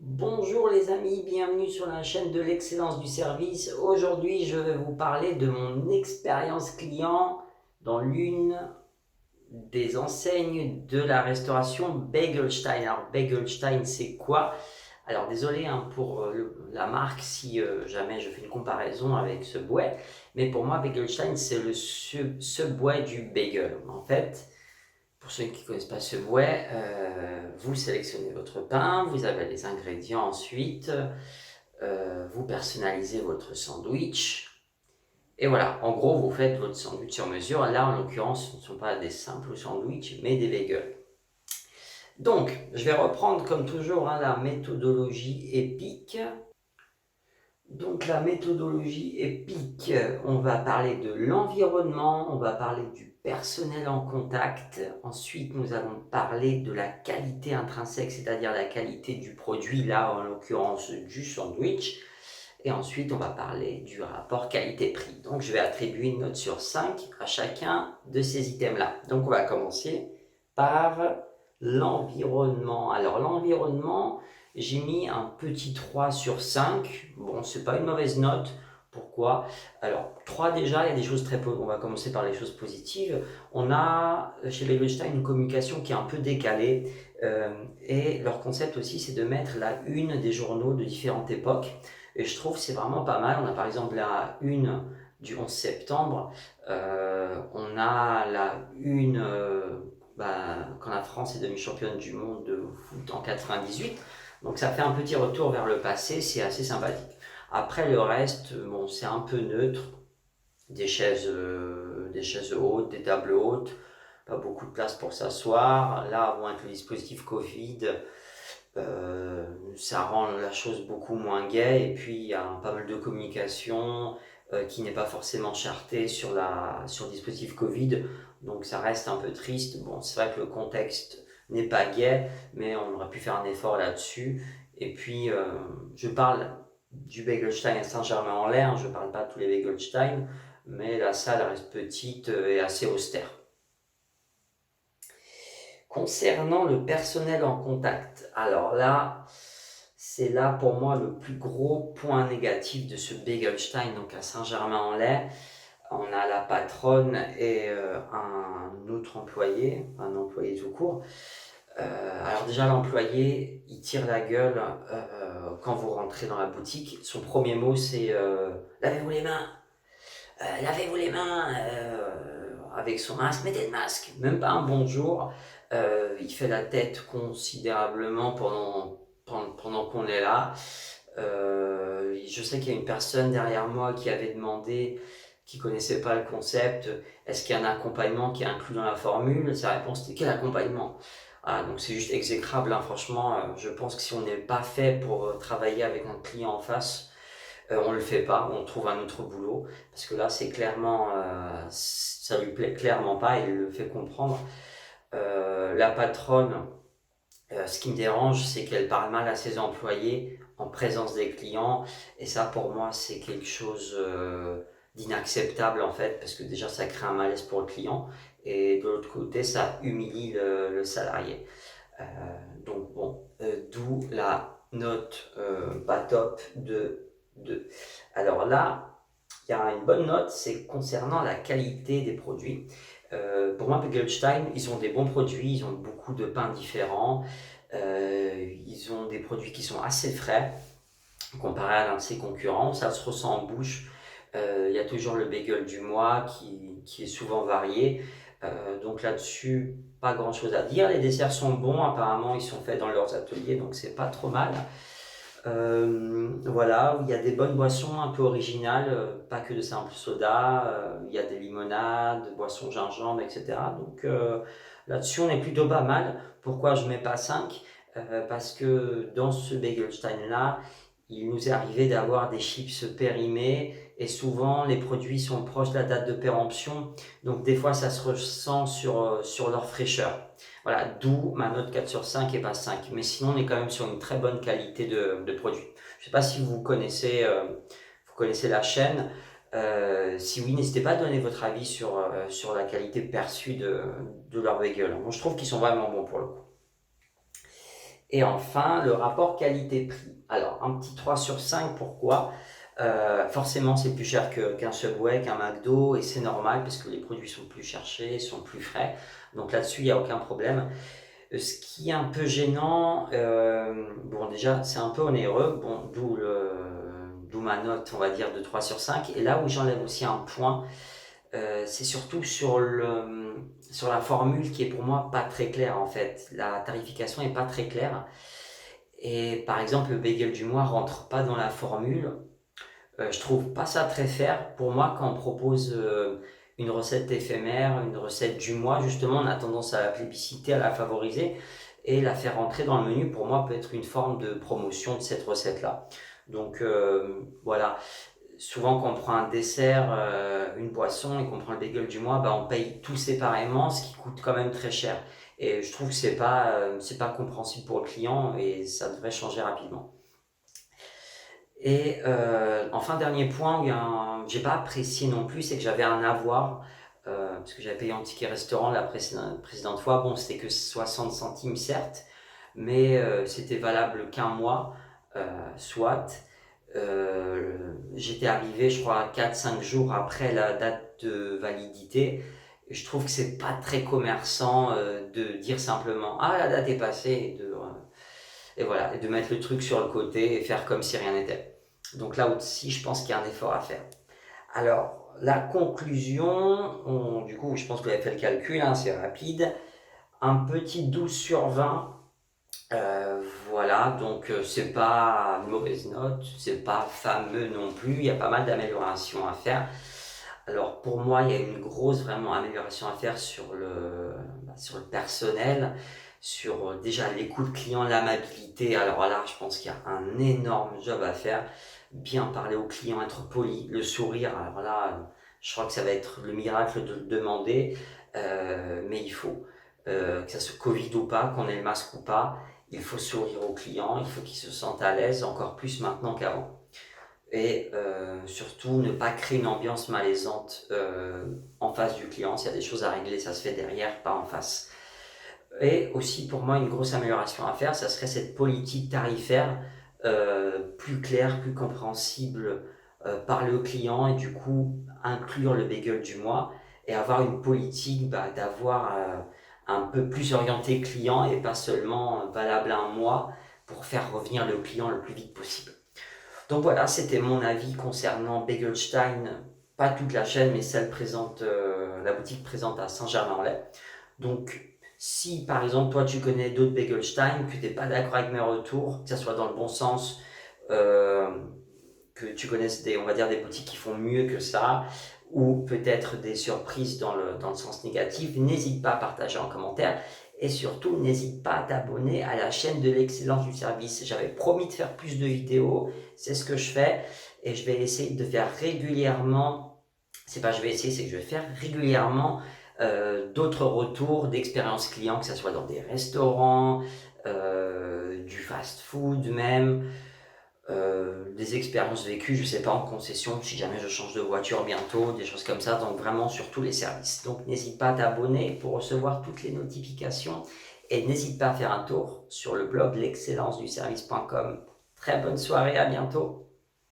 Bonjour les amis, bienvenue sur la chaîne de l'excellence du service. Aujourd'hui, je vais vous parler de mon expérience client dans l'une des enseignes de la restauration Begelstein. Alors Begelstein, c'est quoi? Alors désolé pour la marque si jamais je fais une comparaison avec Subway, mais pour moi Begelstein c'est le Subway du bagel. En fait, pour ceux qui ne connaissent pas Subway, vous sélectionnez votre pain, vous avez les ingrédients ensuite, vous personnalisez votre sandwich. Et voilà, en gros, vous faites votre sandwich sur mesure. Là, en l'occurrence, ce ne sont pas des simples sandwichs, mais des bagels. Donc, je vais reprendre comme toujours la méthodologie EPIC. Donc la méthodologie EPIC, on va parler de l'environnement, on va parler du personnel en contact, ensuite nous allons parler de la qualité intrinsèque, c'est-à-dire la qualité du produit, là en l'occurrence du sandwich, et ensuite on va parler du rapport qualité-prix. Donc je vais attribuer une note sur 5 à chacun de ces items-là. Donc on va commencer par l'environnement. Alors l'environnement, j'ai mis un petit 3 sur 5. Bon, c'est pas une mauvaise note. Pourquoi? Alors, 3 déjà, il y a des choses très... On va commencer par les choses positives. On a chez Begelstein une communication qui est un peu décalée. Et leur concept aussi, c'est de mettre la une des journaux de différentes époques. Et je trouve que c'est vraiment pas mal. On a par exemple la une du 11 septembre. On a la une quand la France est devenue championne du monde de foot en 98. Donc ça fait un petit retour vers le passé, c'est assez sympathique. Après le reste, bon, c'est un peu neutre. Des chaises hautes, des tables hautes, pas beaucoup de place pour s'asseoir. Là, bon, avec le dispositif Covid, ça rend la chose beaucoup moins gaie. Et puis il y a pas mal de communication qui n'est pas forcément chartée sur le dispositif Covid. Donc ça reste un peu triste. Bon, c'est vrai que le contexte n'est pas gai, mais on aurait pu faire un effort là-dessus. Et puis je parle du Begelstein à Saint-Germain-en-Laye, je ne parle pas de tous les Begelstein, mais la salle reste petite et assez austère. Concernant le personnel en contact, alors là, c'est là pour moi le plus gros point négatif de ce Begelstein, donc à Saint-Germain-en-Laye. On a la patronne et un autre employé, un employé tout court. Alors déjà l'employé, il tire la gueule quand vous rentrez dans la boutique. Son premier mot c'est lavez-vous les mains, lavez-vous les mains avec son masque, mettez le masque, même pas un bonjour. Il fait la tête considérablement pendant qu'on est là. Je sais qu'il y a une personne derrière moi qui avait demandé, qui connaissait pas le concept, est-ce qu'il y a un accompagnement qui est inclus dans la formule? Sa réponse était quel accompagnement? Donc c'est juste exécrable, franchement. Je pense que si on n'est pas fait pour travailler avec un client en face, on le fait pas, on trouve un autre boulot, parce que là c'est clairement, ça lui plaît clairement pas, il le fait comprendre. La patronne, ce qui me dérange, c'est qu'elle parle mal à ses employés en présence des clients, et ça pour moi c'est quelque chose d'inacceptable en fait, parce que déjà ça crée un malaise pour le client, et de l'autre côté ça humilie le salarié. Donc bon, d'où la note pas top de 2. Alors là, il y a une bonne note, c'est concernant la qualité des produits. Pour moi, Begelstein, ils ont des bons produits, ils ont beaucoup de pains différents, ils ont des produits qui sont assez frais comparé à l'un de ses concurrents, ça se ressent en bouche. Il y a toujours le bagel du mois qui est souvent varié. Donc là-dessus, pas grand-chose à dire. Les desserts sont bons, apparemment ils sont faits dans leurs ateliers, donc c'est pas trop mal. Voilà, il y a des bonnes boissons un peu originales, pas que de simple soda, il y a des limonades, boissons gingembre, etc. Donc là-dessus, on est plutôt pas mal. Pourquoi je mets pas 5? Parce que dans ce Begelstein-là, il nous est arrivé d'avoir des chips périmés et souvent les produits sont proches de la date de péremption, donc des fois ça se ressent sur leur fraîcheur. Voilà, d'où ma note 4 sur 5 et pas 5. Mais sinon, on est quand même sur une très bonne qualité de produit. Je ne sais pas si vous connaissez la chaîne. Si oui, n'hésitez pas à donner votre avis sur la qualité perçue de leur bagel. Moi, je trouve qu'ils sont vraiment bons pour le coup. Et enfin, le rapport qualité-prix. Alors, un petit 3 sur 5, pourquoi? Forcément, c'est plus cher qu'un Subway, qu'un McDo, et c'est normal parce que les produits sont plus cherchés, sont plus frais. Donc là-dessus, il n'y a aucun problème. Ce qui est un peu gênant, bon déjà, c'est un peu onéreux, bon, d'où ma note, on va dire, de 3 sur 5. Et là où j'enlève aussi un point, c'est surtout sur la formule qui est pour moi pas très claire en fait. La tarification est pas très claire. Et par exemple, le bagel du mois rentre pas dans la formule. Je trouve pas ça très fair. Pour moi, quand on propose une recette éphémère, une recette du mois, justement, on a tendance à la plébisciter, à la favoriser et la faire rentrer dans le menu. Pour moi, peut être une forme de promotion de cette recette-là. Donc voilà. Souvent, quand on prend un dessert, une boisson et qu'on prend le bagel du mois, bah, on paye tout séparément, ce qui coûte quand même très cher. Et je trouve que c'est pas compréhensible pour le client et ça devrait changer rapidement. Et enfin, dernier point, j'ai pas apprécié non plus, c'est que j'avais un avoir, parce que j'avais payé un ticket restaurant la précédente fois. Bon, c'était que 60 centimes, certes, mais c'était valable qu'un mois, soit. J'étais arrivé, je crois, 4 5 jours après la date de validité. Et je trouve que c'est pas très commerçant de dire simplement ah la date est passée et voilà et de mettre le truc sur le côté et faire comme si rien n'était. Donc là aussi, je pense qu'il y a un effort à faire. Alors la conclusion, du coup, je pense que vous avez fait le calcul, hein, c'est rapide. Un petit 12 sur 20. Voilà, donc c'est pas une mauvaise note, c'est pas fameux non plus, il y a pas mal d'améliorations à faire. Alors pour moi, il y a une grosse vraiment amélioration à faire sur le personnel, sur déjà l'écoute client, l'amabilité. Alors là, je pense qu'il y a un énorme job à faire. Bien parler au client, être poli, le sourire. Alors là, je crois que ça va être le miracle de le demander, mais il faut. Que ça soit Covid ou pas, qu'on ait le masque ou pas, il faut sourire au client, il faut qu'il se sente à l'aise, encore plus maintenant qu'avant. Et surtout, ne pas créer une ambiance malaisante en face du client. S'il y a des choses à régler, ça se fait derrière, pas en face. Et aussi, pour moi, une grosse amélioration à faire, ça serait cette politique tarifaire plus claire, plus compréhensible par le client et du coup, inclure le bagel du mois et avoir une politique d'avoir un peu plus orienté client et pas seulement valable un mois pour faire revenir le client le plus vite possible. Donc voilà, c'était mon avis concernant Begelstein, pas toute la chaîne, mais celle présente, la boutique présente à Saint-Germain-en-Laye. Donc, si par exemple toi tu connais d'autres Begelstein, que tu n'es pas d'accord avec mes retours, que ça soit dans le bon sens, euh, que tu connaisses on va dire des boutiques qui font mieux que ça, ou peut-être des surprises dans le sens négatif, n'hésite pas à partager en commentaire. Et surtout, n'hésite pas à t'abonner à la chaîne de l'excellence du service. J'avais promis de faire plus de vidéos, c'est ce que je fais. Et je vais essayer de faire régulièrement, c'est pas je vais essayer, c'est que je vais faire régulièrement d'autres retours d'expérience client, que ce soit dans des restaurants, du fast-food même, des expériences vécues, je sais pas, en concession, si jamais je change de voiture bientôt, des choses comme ça, donc vraiment sur tous les services. Donc n'hésite pas à t'abonner pour recevoir toutes les notifications et n'hésite pas à faire un tour sur le blog l'excellence du service.com. Très bonne soirée, à bientôt.